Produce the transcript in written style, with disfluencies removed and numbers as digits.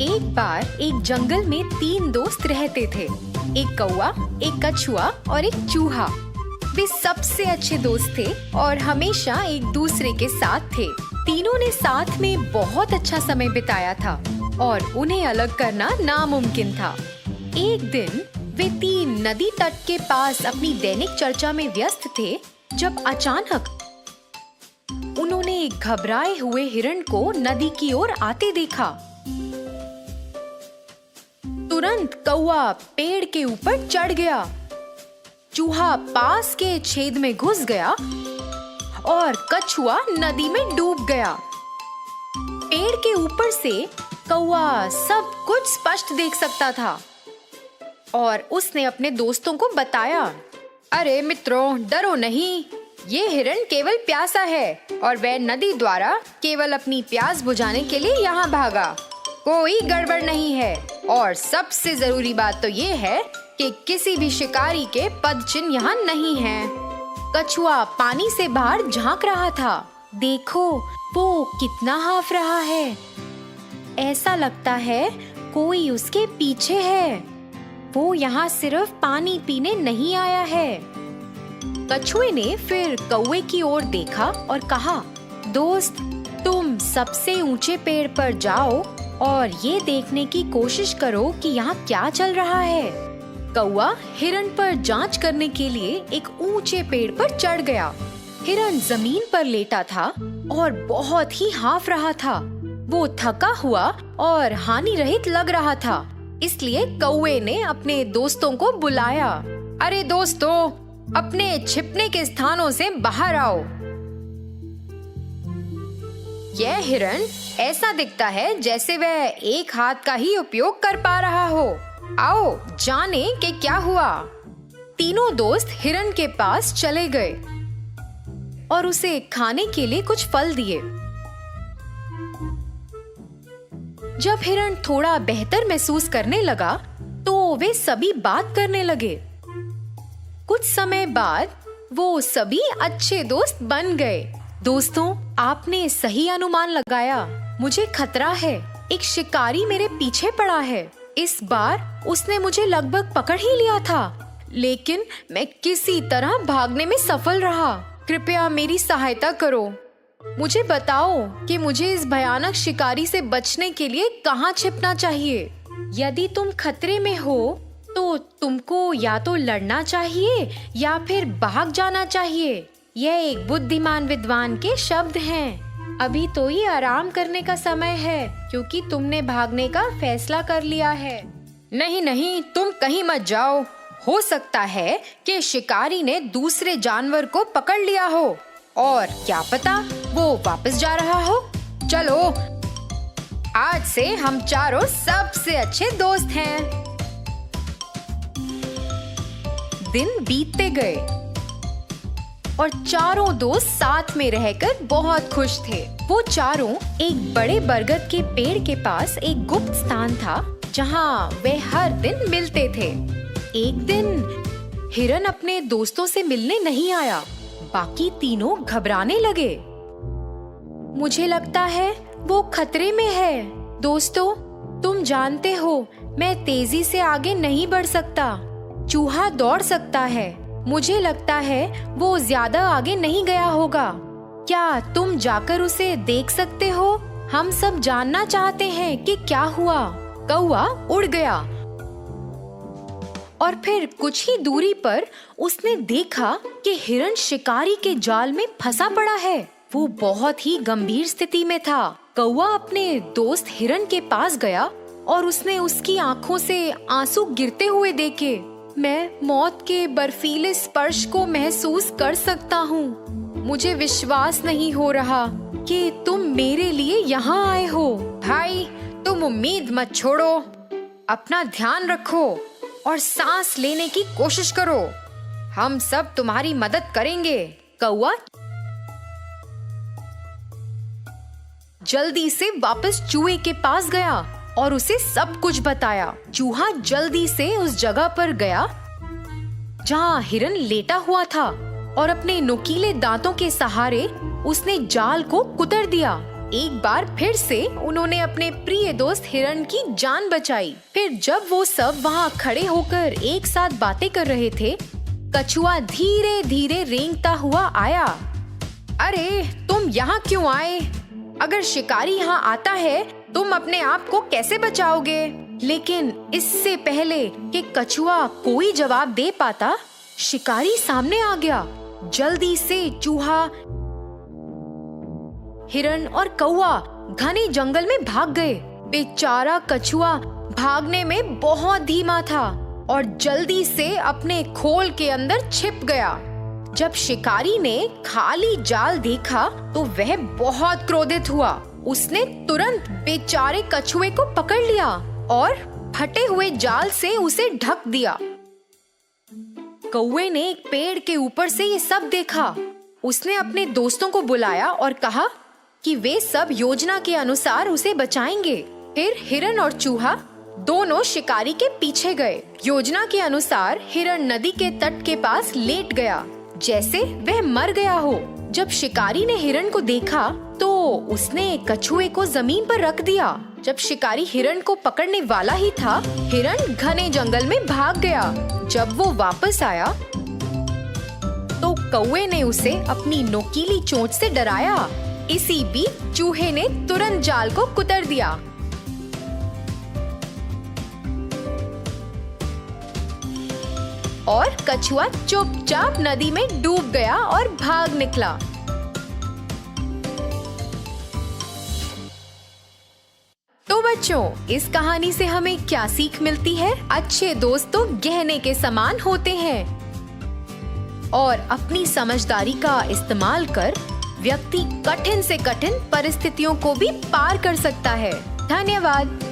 एक बार एक जंगल में 3 दोस्त रहते थे। एक कौवा, एक कछुआ और एक चूहा। वे सबसे अच्छे दोस्त थे और हमेशा एक दूसरे के साथ थे। तीनों ने साथ में बहुत अच्छा समय बिताया था और उन्हें अलग करना नामुमकिन था। एक दिन वे 3 नदी तट के पास अपनी दैनिक चर्चा में व्यस्त थे जब अचानक उन्होंने एक घबराए हुए हिरण को नदी की ओर आते देखा। तुरंत कौवा पेड़ के ऊपर चढ़ गया, चूहा पास के छेद में घुस गया और कछुआ नदी में डूब गया। पेड़ के ऊपर से कौवा सब कुछ स्पष्ट देख सकता था और उसने अपने दोस्तों को बताया, अरे मित्रों, डरो नहीं, ये हिरण केवल प्यासा है और वह नदी द्वारा केवल अपनी प्यास बुझाने के लिए यहाँ भागा। कोई गड़बड़ नहीं है और सबसे जरूरी बात तो ये है कि किसी भी शिकारी के पद चिन्ह यहाँ नहीं है। कछुआ पानी से बाहर झांक रहा था। देखो, वो कितना हाँफ रहा है। ऐसा लगता है कोई उसके पीछे है। वो यहाँ सिर्फ पानी पीने नहीं आया है। कछुए ने फिर कौवे की ओर देखा और कहा, दोस्त, तुम सबसे ऊंचे पेड़ पर जाओ और ये देखने की कोशिश करो कि यहाँ क्या चल रहा है। कौवा हिरण पर जांच करने के लिए एक ऊंचे पेड़ पर चढ़ गया। हिरण जमीन पर लेटा था और बहुत ही हाँफ रहा था। वो थका हुआ और हानि रहित लग रहा था, इसलिए कौवे ने अपने दोस्तों को बुलाया। अरे दोस्तों, अपने छिपने के स्थानों से बाहर आओ। यह हिरण ऐसा दिखता है जैसे वह एक हाथ का ही उपयोग कर पा रहा हो। आओ जाने कि क्या हुआ। तीनों दोस्त हिरण के पास चले गए और उसे खाने के लिए कुछ फल दिए। जब हिरण थोड़ा बेहतर महसूस करने लगा तो वे सभी बात करने लगे। कुछ समय बाद वो सभी अच्छे दोस्त बन गए। दोस्तों, आपने सही अनुमान लगाया। मुझे खतरा है। एक शिकारी मेरे पीछे पड़ा है। इस बार उसने मुझे लगभग पकड़ ही लिया था, लेकिन मैं किसी तरह भागने में सफल रहा। कृपया मेरी सहायता करो। मुझे बताओ कि मुझे इस भयानक शिकारी से बचने के लिए कहाँ छिपना चाहिए। यदि तुम खतरे में हो तो तुमको या तो लड़ना चाहिए या फिर भाग जाना चाहिए। यह एक बुद्धिमान विद्वान के शब्द हैं। अभी तो ये आराम करने का समय है क्योंकि तुमने भागने का फैसला कर लिया है। नहीं नहीं, तुम कहीं मत जाओ। हो सकता है कि शिकारी ने दूसरे जानवर को पकड़ लिया हो और क्या पता वो वापस जा रहा हो। चलो, आज से हम चारों सबसे अच्छे दोस्त हैं। दिन बीतते गए और चारों दोस्त साथ में रहकर बहुत खुश थे। वो चारों एक बड़े बरगद के पेड़ के पास एक गुप्त स्थान था जहाँ वे हर दिन मिलते थे। एक दिन हिरण अपने दोस्तों से मिलने नहीं आया। बाकी तीनों घबराने लगे। मुझे लगता है वो खतरे में है। दोस्तों, तुम जानते हो मैं तेजी से आगे नहीं बढ़ सकता। चूहा दौड़ सकता है। मुझे लगता है वो ज्यादा आगे नहीं गया होगा। क्या तुम जाकर उसे देख सकते हो? हम सब जानना चाहते हैं कि क्या हुआ। कौवा उड़ गया और फिर कुछ ही दूरी पर उसने देखा कि हिरण शिकारी के जाल में फंसा पड़ा है। वो बहुत ही गंभीर स्थिति में था। कौवा अपने दोस्त हिरण के पास गया और उसने उसकी आंखों से आंसू गिरते हुए देखे। मैं मौत के बर्फीले स्पर्श को महसूस कर सकता हूँ। मुझे विश्वास नहीं हो रहा कि तुम मेरे लिए यहाँ आए हो। भाई, तुम उम्मीद मत छोड़ो। अपना ध्यान रखो और सांस लेने की कोशिश करो। हम सब तुम्हारी मदद करेंगे। कौवा जल्दी से वापस चूहे के पास गया और उसे सब कुछ बताया। चूहा जल्दी से उस जगह पर गया जहाँ हिरण लेटा हुआ था और अपने नुकीले दांतों के सहारे उसने जाल को कुतर दिया। एक बार फिर से उन्होंने अपने प्रिय दोस्त हिरण की जान बचाई। फिर जब वो सब वहाँ खड़े होकर एक साथ बातें कर रहे थे, कछुआ धीरे धीरे रेंगता हुआ आया। अरे तुम यहाँ क्यों आए? अगर शिकारी यहाँ आता है, तुम अपने आप को कैसे बचाओगे? लेकिन इससे पहले कि कछुआ कोई जवाब दे पाता, शिकारी सामने आ गया। जल्दी से चूहा, हिरण और कौवा घने जंगल में भाग गए। बेचारा कछुआ भागने में बहुत धीमा था और जल्दी से अपने खोल के अंदर छिप गया। जब शिकारी ने खाली जाल देखा तो वह बहुत क्रोधित हुआ। उसने तुरंत बेचारे कछुए को पकड़ लिया और फटे हुए जाल से उसे ढक दिया। कौवे ने एक पेड़ के ऊपर से ये सब देखा। उसने अपने दोस्तों को बुलाया और कहा कि वे सब योजना के अनुसार उसे बचाएंगे। फिर हिरण और चूहा दोनों शिकारी के पीछे गए। योजना के अनुसार हिरण नदी के तट के पास लेट गया, जैसे वह मर गया हो। जब शिकारी ने हिरण को देखा तो उसने कछुए को जमीन पर रख दिया। जब शिकारी हिरण को पकड़ने वाला ही था, हिरण घने जंगल में भाग गया। जब वो वापस आया तो कौवे ने उसे अपनी नोकीली चोंच से डराया। इसी बीच चूहे ने तुरंत जाल को कुतर दिया। और कछुआ चुपचाप नदी में डूब गया और भाग निकला। तो बच्चों, इस कहानी से हमें क्या सीख मिलती है? अच्छे दोस्त तो गहने के समान होते हैं और अपनी समझदारी का इस्तेमाल कर व्यक्ति कठिन से कठिन परिस्थितियों को भी पार कर सकता है। धन्यवाद।